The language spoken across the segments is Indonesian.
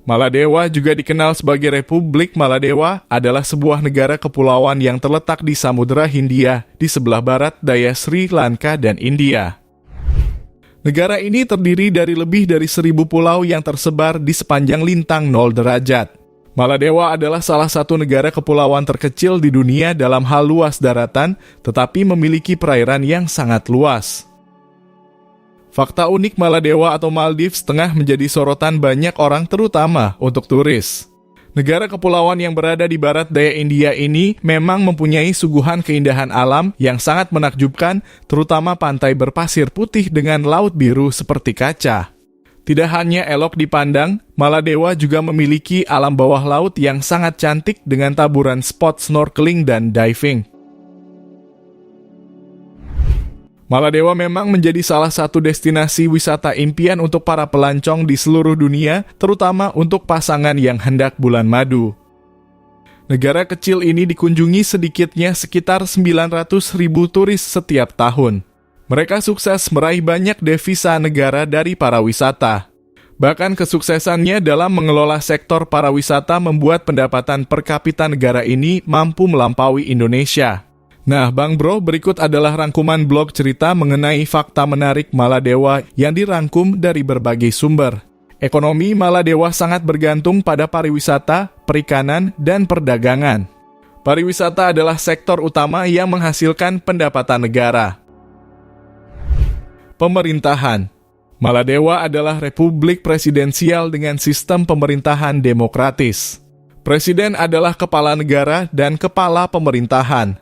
Maladewa juga dikenal sebagai Republik Maladewa, adalah sebuah negara kepulauan yang terletak di Samudra Hindia, di sebelah barat daya Sri Lanka dan India. Negara ini terdiri dari lebih dari 1.000 pulau yang tersebar di sepanjang lintang 0 derajat. Maladewa adalah salah satu negara kepulauan terkecil di dunia dalam hal luas daratan, tetapi memiliki perairan yang sangat luas. Fakta unik Maladewa atau Maldives tengah menjadi sorotan banyak orang terutama untuk turis. Negara kepulauan yang berada di barat daya India ini memang mempunyai suguhan keindahan alam yang sangat menakjubkan, terutama pantai berpasir putih dengan laut biru seperti kaca. Tidak hanya elok dipandang, Maladewa juga memiliki alam bawah laut yang sangat cantik dengan taburan spot snorkeling dan diving. Maladewa memang menjadi salah satu destinasi wisata impian untuk para pelancong di seluruh dunia, terutama untuk pasangan yang hendak bulan madu. Negara kecil ini dikunjungi sedikitnya sekitar 900.000 turis setiap tahun. Mereka sukses meraih banyak devisa negara dari para wisata. Bahkan kesuksesannya dalam mengelola sektor pariwisata membuat pendapatan per kapita negara ini mampu melampaui Indonesia. Nah, Bang Bro, berikut adalah rangkuman blog cerita mengenai fakta menarik Maladewa yang dirangkum dari berbagai sumber. Ekonomi Maladewa sangat bergantung pada pariwisata, perikanan, dan perdagangan. Pariwisata adalah sektor utama yang menghasilkan pendapatan negara. Pemerintahan. Maladewa adalah republik presidensial dengan sistem pemerintahan demokratis. Presiden adalah kepala negara dan kepala pemerintahan.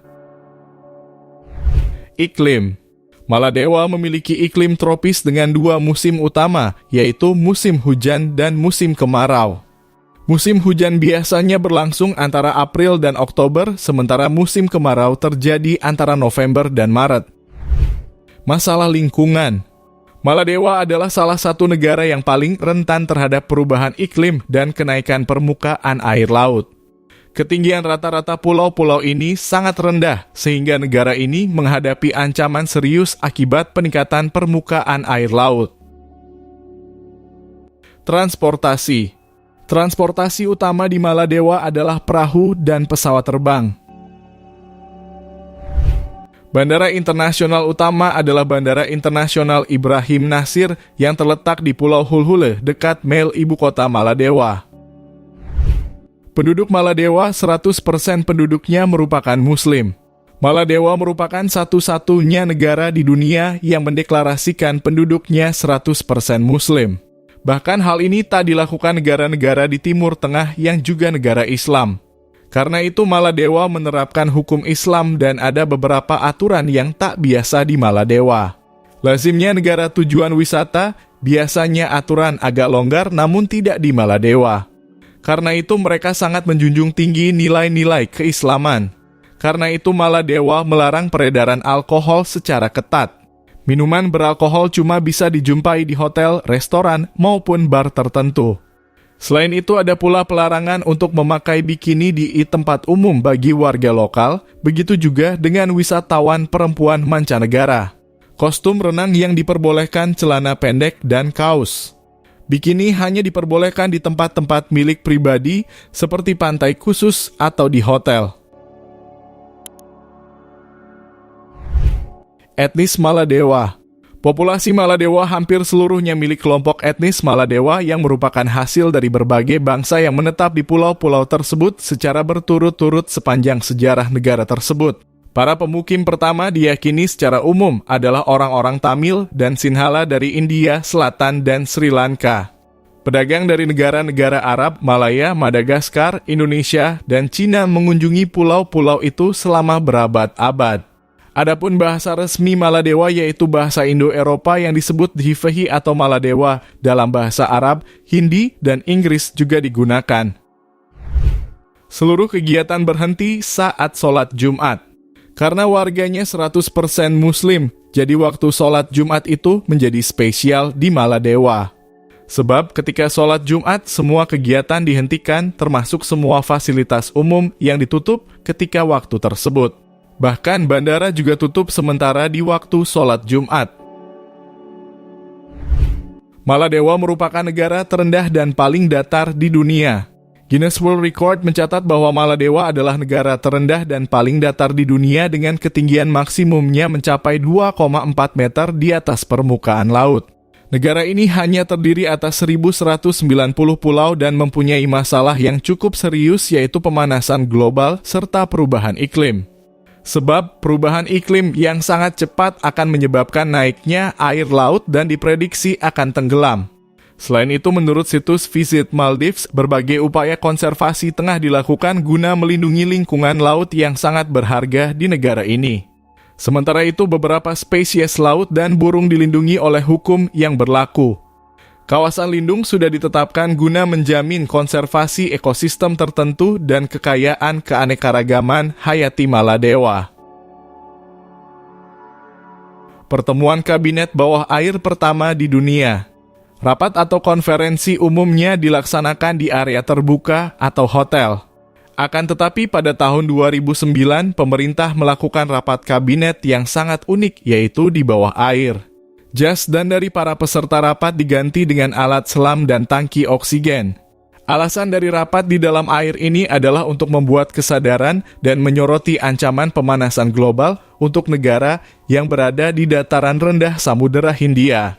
Iklim. Maladewa memiliki iklim tropis dengan 2 musim utama, yaitu musim hujan dan musim kemarau. Musim hujan biasanya berlangsung antara April dan Oktober, sementara musim kemarau terjadi antara November dan Maret. Masalah lingkungan. Maladewa adalah salah satu negara yang paling rentan terhadap perubahan iklim dan kenaikan permukaan air laut. Ketinggian rata-rata pulau-pulau ini sangat rendah, sehingga negara ini menghadapi ancaman serius akibat peningkatan permukaan air laut. Transportasi. Transportasi utama di Maladewa adalah perahu dan pesawat terbang. Bandara internasional utama adalah Bandara Internasional Ibrahim Nasir yang terletak di Pulau Hulhule, dekat Mel, ibu kota Maladewa. Penduduk Maladewa 100% penduduknya merupakan Muslim. Maladewa merupakan satu-satunya negara di dunia yang mendeklarasikan penduduknya 100% Muslim. Bahkan hal ini tak dilakukan negara-negara di Timur Tengah yang juga negara Islam. Karena itu Maladewa menerapkan hukum Islam dan ada beberapa aturan yang tak biasa di Maladewa. Lazimnya negara tujuan wisata, biasanya aturan agak longgar namun tidak di Maladewa. Karena itu mereka sangat menjunjung tinggi nilai-nilai keislaman. Karena itu Maladewa melarang peredaran alkohol secara ketat. Minuman beralkohol cuma bisa dijumpai di hotel, restoran, maupun bar tertentu. Selain itu ada pula pelarangan untuk memakai bikini di tempat umum bagi warga lokal, begitu juga dengan wisatawan perempuan mancanegara. Kostum renang yang diperbolehkan celana pendek dan kaos. Bikini hanya diperbolehkan di tempat-tempat milik pribadi seperti pantai khusus atau di hotel. Etnis Maladewa. Populasi Maladewa hampir seluruhnya milik kelompok etnis Maladewa yang merupakan hasil dari berbagai bangsa yang menetap di pulau-pulau tersebut secara berturut-turut sepanjang sejarah negara tersebut. Para pemukim pertama diyakini secara umum adalah orang-orang Tamil dan Sinhala dari India, Selatan, dan Sri Lanka. Pedagang dari negara-negara Arab, Malaya, Madagaskar, Indonesia, dan Cina mengunjungi pulau-pulau itu selama berabad-abad. Adapun bahasa resmi Maladewa yaitu bahasa Indo-Eropa yang disebut Dhivehi atau Maladewa dalam bahasa Arab, Hindi, dan Inggris juga digunakan. Seluruh kegiatan berhenti saat sholat Jumat. Karena warganya 100% Muslim, jadi waktu sholat Jumat itu menjadi spesial di Maladewa. Sebab ketika sholat Jumat, semua kegiatan dihentikan termasuk semua fasilitas umum yang ditutup ketika waktu tersebut. Bahkan bandara juga tutup sementara di waktu sholat Jumat. Maladewa merupakan negara terendah dan paling datar di dunia. Guinness World Record mencatat bahwa Maladewa adalah negara terendah dan paling datar di dunia dengan ketinggian maksimumnya mencapai 2,4 meter di atas permukaan laut. Negara ini hanya terdiri atas 1.190 pulau dan mempunyai masalah yang cukup serius yaitu pemanasan global serta perubahan iklim. Sebab perubahan iklim yang sangat cepat akan menyebabkan naiknya air laut dan diprediksi akan tenggelam. Selain itu, menurut situs Visit Maldives, berbagai upaya konservasi tengah dilakukan guna melindungi lingkungan laut yang sangat berharga di negara ini. Sementara itu, beberapa spesies laut dan burung dilindungi oleh hukum yang berlaku. Kawasan lindung sudah ditetapkan guna menjamin konservasi ekosistem tertentu dan kekayaan keanekaragaman hayati Maladewa. Pertemuan Kabinet Bawah Air pertama di dunia. Rapat atau konferensi umumnya dilaksanakan di area terbuka atau hotel. Akan tetapi pada tahun 2009, pemerintah melakukan rapat kabinet yang sangat unik, yaitu di bawah air. Jas dan dari para peserta rapat diganti dengan alat selam dan tangki oksigen. Alasan dari rapat di dalam air ini adalah untuk membuat kesadaran dan menyoroti ancaman pemanasan global untuk negara yang berada di dataran rendah Samudera Hindia.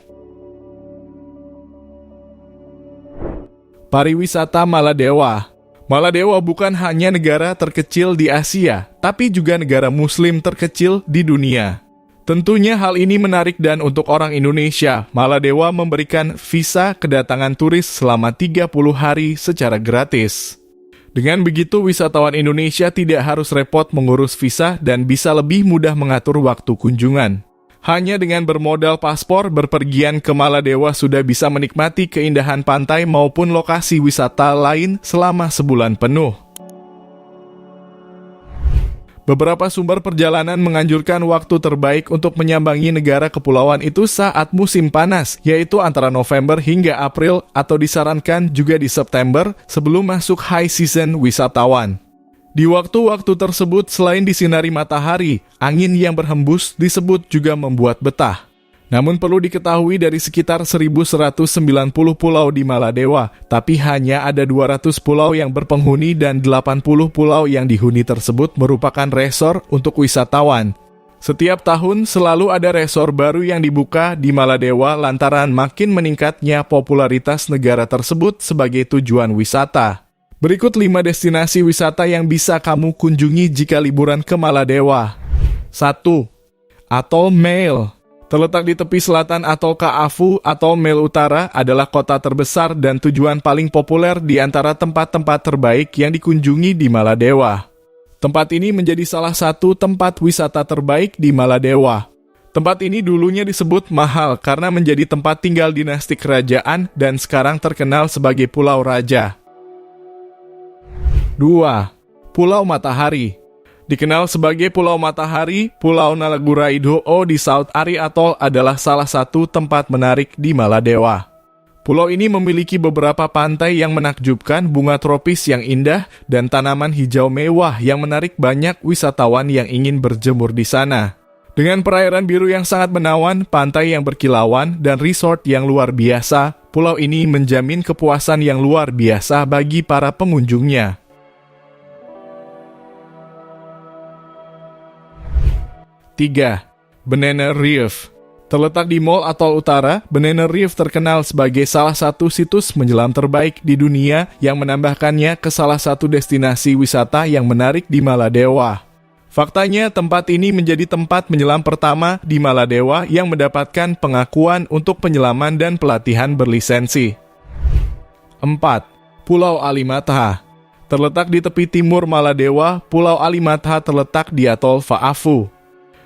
Pariwisata Maladewa. Maladewa bukan hanya negara terkecil di Asia, tapi juga negara Muslim terkecil di dunia. Tentunya hal ini menarik dan untuk orang Indonesia, Maladewa memberikan visa kedatangan turis selama 30 hari secara gratis. Dengan begitu, wisatawan Indonesia tidak harus repot mengurus visa dan bisa lebih mudah mengatur waktu kunjungan. Hanya dengan bermodal paspor, berpergian ke Maladewa sudah bisa menikmati keindahan pantai maupun lokasi wisata lain selama sebulan penuh. Beberapa sumber perjalanan menganjurkan waktu terbaik untuk menyambangi negara kepulauan itu saat musim panas, yaitu antara November hingga April atau disarankan juga di September sebelum masuk high season wisatawan. Di waktu-waktu tersebut, selain disinari matahari, angin yang berhembus disebut juga membuat betah. Namun perlu diketahui dari sekitar 1.190 pulau di Maladewa, tapi hanya ada 200 pulau yang berpenghuni dan 80 pulau yang dihuni tersebut merupakan resor untuk wisatawan. Setiap tahun selalu ada resor baru yang dibuka di Maladewa lantaran makin meningkatnya popularitas negara tersebut sebagai tujuan wisata. Berikut 5 destinasi wisata yang bisa kamu kunjungi jika liburan ke Maladewa. 1. Atol Mail. Terletak di tepi selatan Atol Kaafu, Atol Mail Utara adalah kota terbesar dan tujuan paling populer di antara tempat-tempat terbaik yang dikunjungi di Maladewa. Tempat ini menjadi salah satu tempat wisata terbaik di Maladewa. Tempat ini dulunya disebut mahal karena menjadi tempat tinggal dinasti kerajaan dan sekarang terkenal sebagai Pulau Raja. 2. Pulau Matahari. Dikenal sebagai Pulau Matahari, Pulau Nalaguraido di South Ari Atoll adalah salah satu tempat menarik di Maladewa. Pulau ini memiliki beberapa pantai yang menakjubkan, bunga tropis yang indah, dan tanaman hijau mewah yang menarik banyak wisatawan yang ingin berjemur di sana. Dengan perairan biru yang sangat menawan, pantai yang berkilauan, dan resort yang luar biasa, pulau ini menjamin kepuasan yang luar biasa bagi para pengunjungnya. 3. Banana Reef. Terletak di Mall Atoll Utara, Banana Reef terkenal sebagai salah satu situs menyelam terbaik di dunia yang menambahkannya ke salah satu destinasi wisata yang menarik di Maladewa. Faktanya, tempat ini menjadi tempat menyelam pertama di Maladewa yang mendapatkan pengakuan untuk penyelaman dan pelatihan berlisensi. 4. Pulau Alimatha. Terletak di tepi timur Maladewa, Pulau Alimatha terletak di Atol Faafu.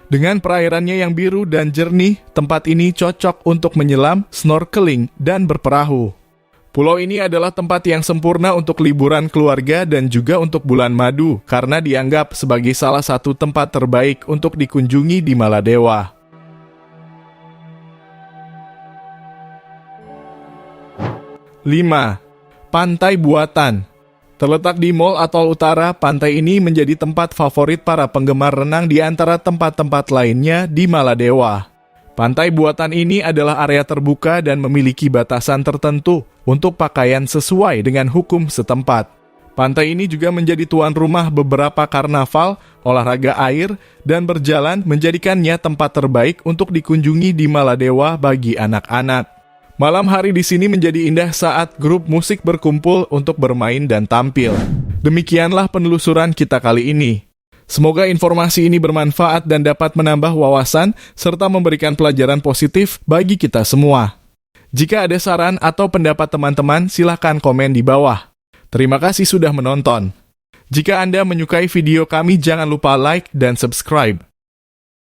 Dengan perairannya yang biru dan jernih, tempat ini cocok untuk menyelam, snorkeling, dan berperahu. Pulau ini adalah tempat yang sempurna untuk liburan keluarga dan juga untuk bulan madu, karena dianggap sebagai salah satu tempat terbaik untuk dikunjungi di Maladewa. 5. Pantai Buatan. Terletak di Mall Atoll Utara, pantai ini menjadi tempat favorit para penggemar renang di antara tempat-tempat lainnya di Maladewa. Pantai buatan ini adalah area terbuka dan memiliki batasan tertentu untuk pakaian sesuai dengan hukum setempat. Pantai ini juga menjadi tuan rumah beberapa karnaval, olahraga air, dan berjalan menjadikannya tempat terbaik untuk dikunjungi di Maladewa bagi anak-anak. Malam hari di sini menjadi indah saat grup musik berkumpul untuk bermain dan tampil. Demikianlah penelusuran kita kali ini. Semoga informasi ini bermanfaat dan dapat menambah wawasan serta memberikan pelajaran positif bagi kita semua. Jika ada saran atau pendapat teman-teman, silakan komen di bawah. Terima kasih sudah menonton. Jika Anda menyukai video kami, jangan lupa like dan subscribe.